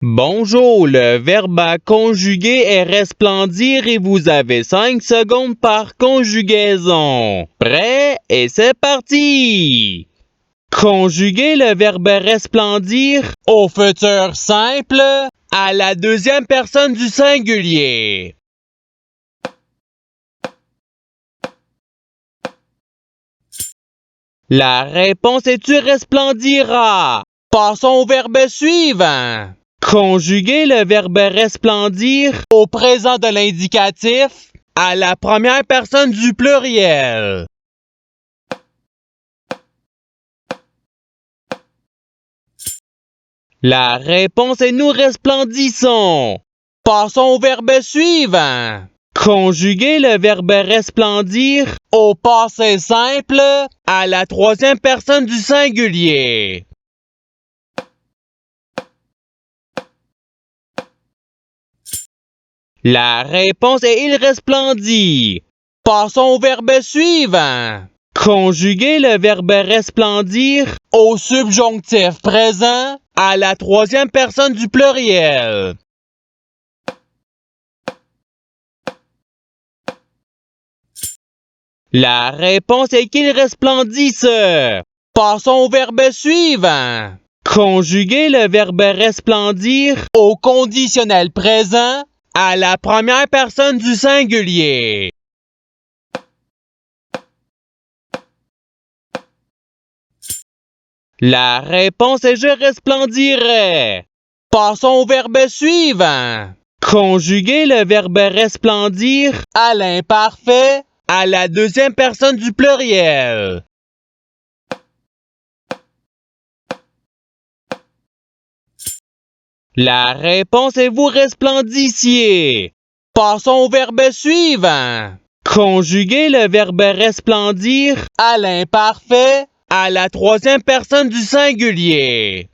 Bonjour, le verbe à conjuguer est resplendir et vous avez 5 secondes par conjugaison. Prêt? Et c'est parti! Conjuguer le verbe resplendir au futur simple à la deuxième personne du singulier. La réponse est tu resplendiras. Passons au verbe suivant. Conjuguer le verbe resplendir au présent de l'indicatif à la première personne du pluriel. La réponse est nous resplendissons. Passons au verbe suivant. Conjuguer le verbe resplendir au passé simple à la troisième personne du singulier. La réponse est il resplendit. Passons au verbe suivant. Conjuguer le verbe resplendir au subjonctif présent à la troisième personne du pluriel. La réponse est qu'il resplendisse. Passons au verbe suivant. Conjuguer le verbe resplendir au conditionnel présent à la première personne du singulier. La réponse est je resplendirai. Passons au verbe suivant. Conjuguer le verbe resplendir à l'imparfait à la deuxième personne du pluriel. La réponse est vous resplendissiez. Passons au verbe suivant. Conjuguer le verbe resplendir à l'imparfait à la troisième personne du singulier.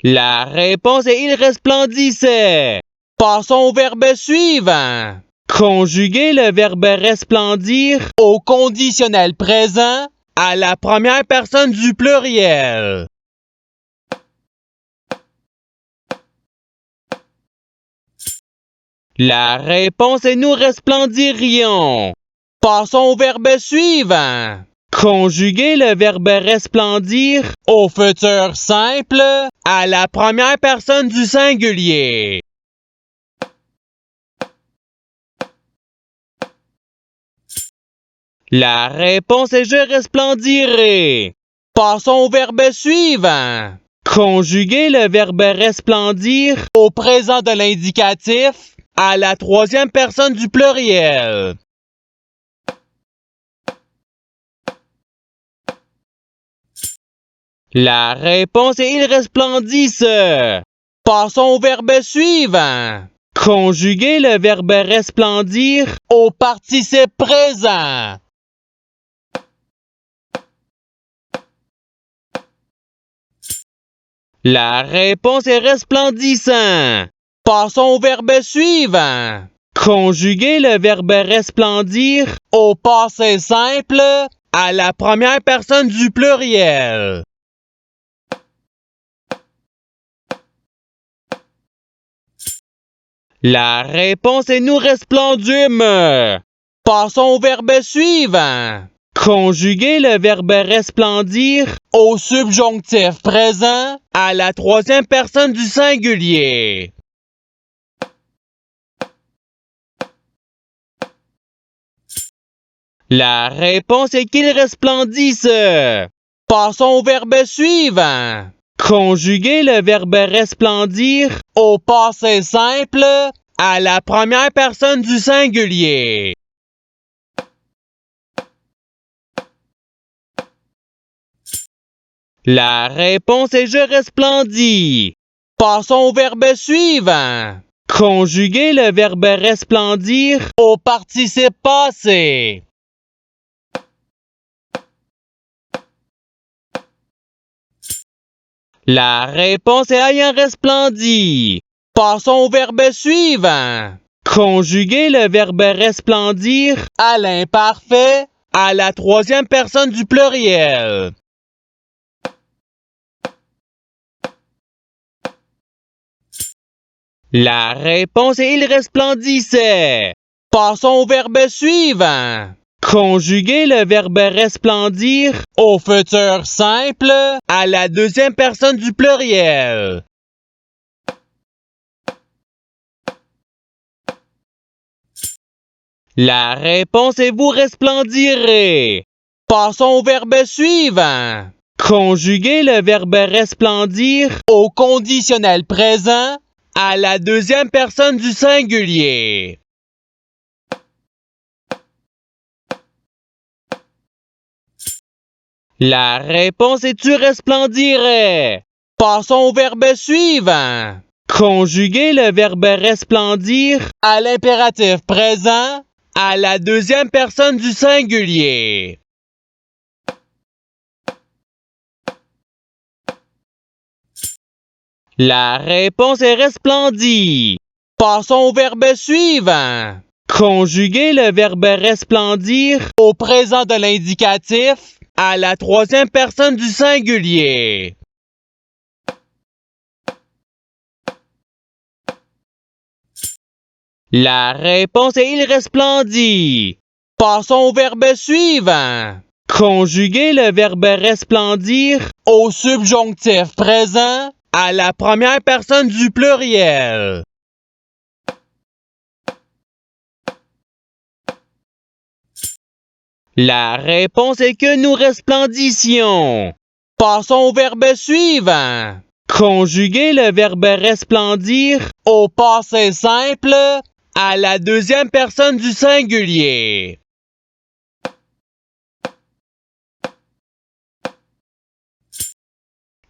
La réponse est il resplendissait. Passons au verbe suivant. Conjuguer le verbe resplendir au conditionnel présent à la première personne du pluriel. La réponse est nous resplendirions. Passons au verbe suivant. Conjuguer le verbe resplendir au futur simple à la première personne du singulier. La réponse est je resplendirai. Passons au verbe suivant. Conjuguer le verbe resplendir au présent de l'indicatif à la troisième personne du pluriel. La réponse est il resplendisse. Passons au verbe suivant. Conjuguer le verbe resplendir au participe présent. La réponse est resplendissant. Passons au verbe suivant. Conjuguer le verbe resplendir au passé simple à la première personne du pluriel. La réponse est nous resplendûmes. Passons au verbe suivant. Conjuguer le verbe resplendir au subjonctif présent à la troisième personne du singulier. La réponse est qu'il resplendisse. Passons au verbe suivant. Conjuguer le verbe resplendir au passé simple à la première personne du singulier. La réponse est je resplendis. Passons au verbe suivant. Conjuguer le verbe resplendir au participe passé. La réponse est ayant resplendi. Passons au verbe suivant. Conjuguer le verbe resplendir à l'imparfait à la troisième personne du pluriel. La réponse est il resplendissait. Passons au verbe suivant. Conjuguer le verbe resplendir au futur simple à la deuxième personne du pluriel. La réponse est vous resplendirez. Passons au verbe suivant. Conjuguer le verbe resplendir au conditionnel présent à la deuxième personne du singulier. La réponse est tu resplendirais. Passons au verbe suivant. Conjuguer le verbe resplendir à l'impératif présent à la deuxième personne du singulier. La réponse est resplendie. Passons au verbe suivant. Conjuguer le verbe resplendir au présent de l'indicatif à la troisième personne du singulier. La réponse est il resplendit. Passons au verbe suivant. Conjuguer le verbe resplendir au subjonctif présent à la première personne du pluriel. La réponse est que nous resplendissions. Passons au verbe suivant. Conjuguer le verbe resplendir au passé simple à la deuxième personne du singulier.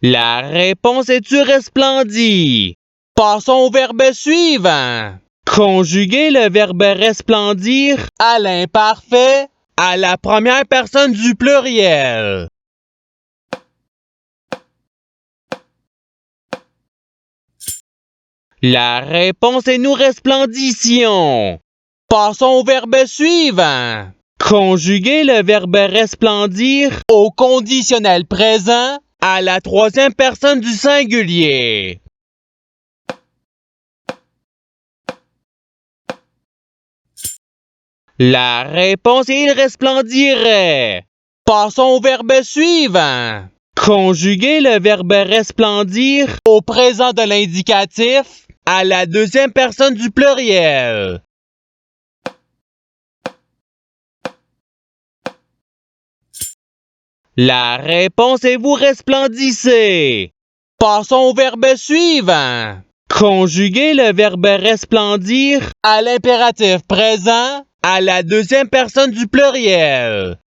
La réponse est tu resplendis. Passons au verbe suivant. Conjuguer le verbe resplendir à l'imparfait à la première personne du pluriel. La réponse est nous resplendissions. Passons au verbe suivant. Conjuguer le verbe resplendir au conditionnel présent à la troisième personne du singulier. La réponse est il resplendirait. Passons au verbe suivant. Conjuguer le verbe resplendir au présent de l'indicatif à la deuxième personne du pluriel. La réponse est vous resplendissez. Passons au verbe suivant. Conjuguer le verbe resplendir à l'impératif présent à la deuxième personne du pluriel.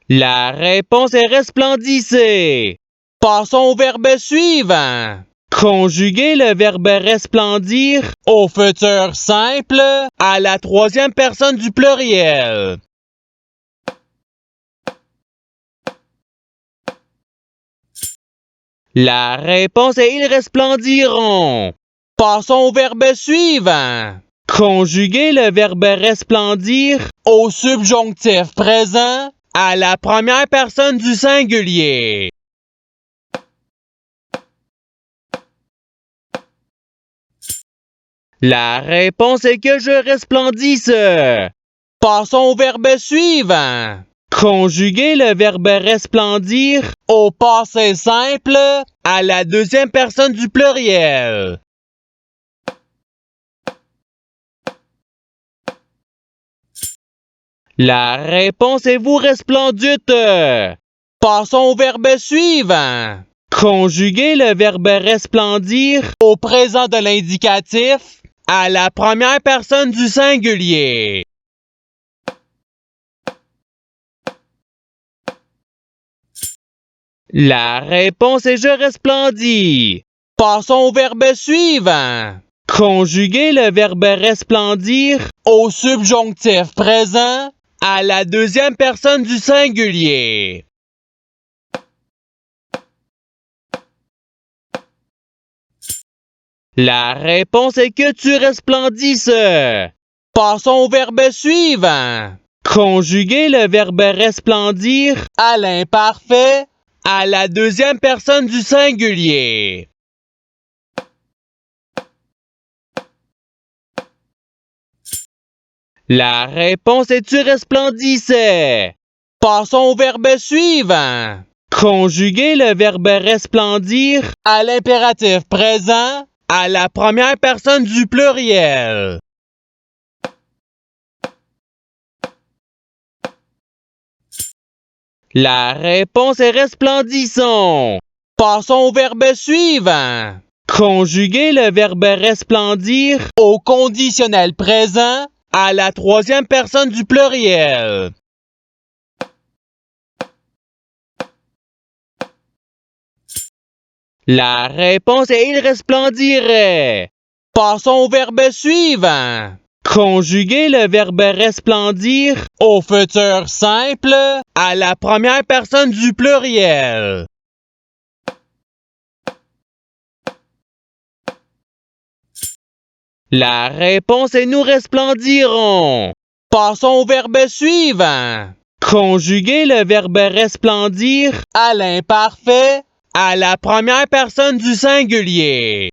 La réponse est resplendissez. Passons au verbe suivant. Conjuguer le verbe resplendir au futur simple à la troisième personne du pluriel. La réponse est ils resplendiront. Passons au verbe suivant. Conjuguer le verbe resplendir au subjonctif présent à la première personne du singulier. La réponse est que je resplendisse. Passons au verbe suivant. Conjuguer le verbe resplendir au passé simple à la deuxième personne du pluriel. La réponse est vous resplendite. Passons au verbe suivant. Conjuguer le verbe resplendir au présent de l'indicatif à la première personne du singulier. La réponse est je resplendis. Passons au verbe suivant. Conjuguer le verbe resplendir au subjonctif présent à la deuxième personne du singulier. La réponse est que tu resplendisses. Passons au verbe suivant. Conjuguer le verbe resplendir à l'imparfait à la deuxième personne du singulier. La réponse est tu resplendissais. Passons au verbe suivant. Conjuguer le verbe resplendir à l'impératif présent à la première personne du pluriel. La réponse est resplendissons. Passons au verbe suivant. Conjuguer le verbe resplendir au conditionnel présent à la troisième personne du pluriel. La réponse est il resplendirait. Passons au verbe suivant. Conjuguer le verbe resplendir au futur simple à la première personne du pluriel. La réponse est nous resplendirons. Passons au verbe suivant. Conjuguer le verbe resplendir à l'imparfait à la première personne du singulier.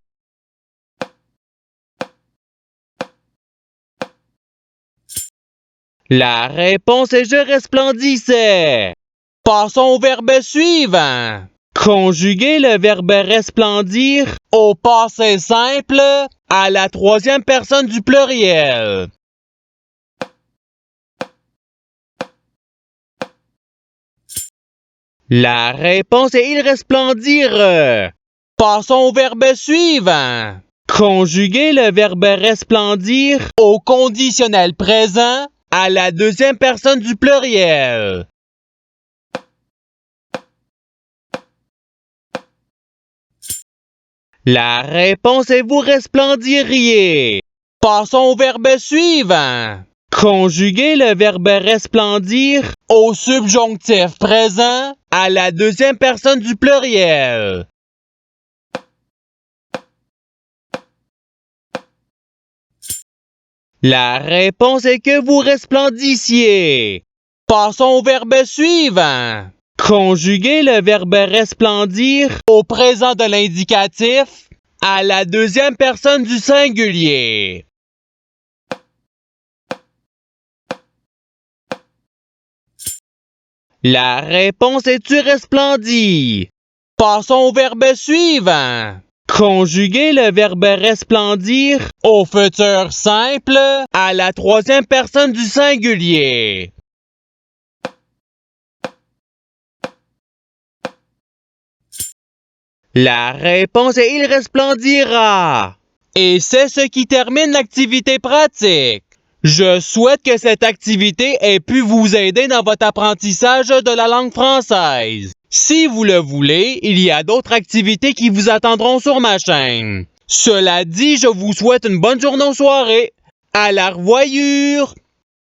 La réponse est je resplendissais. Passons au verbe suivant. Conjuguer le verbe resplendir au passé simple à la troisième personne du pluriel. La réponse est il resplendire. Passons au verbe suivant. Conjuguer le verbe resplendir au conditionnel présent à la deuxième personne du pluriel. La réponse est vous resplendiriez. Passons au verbe suivant. Conjuguer le verbe resplendir au subjonctif présent à la deuxième personne du pluriel. La réponse est que vous resplendissiez. Passons au verbe suivant. Conjuguer le verbe resplendir au présent de l'indicatif à la deuxième personne du singulier. La réponse est tu resplendis. Passons au verbe suivant. Conjuguer le verbe resplendir au futur simple à la troisième personne du singulier. La réponse est il resplendira. Et c'est ce qui termine l'activité pratique. Je souhaite que cette activité ait pu vous aider dans votre apprentissage de la langue française. Si vous le voulez, il y a d'autres activités qui vous attendront sur ma chaîne. Cela dit, je vous souhaite une bonne journée ou soirée. À la revoyure!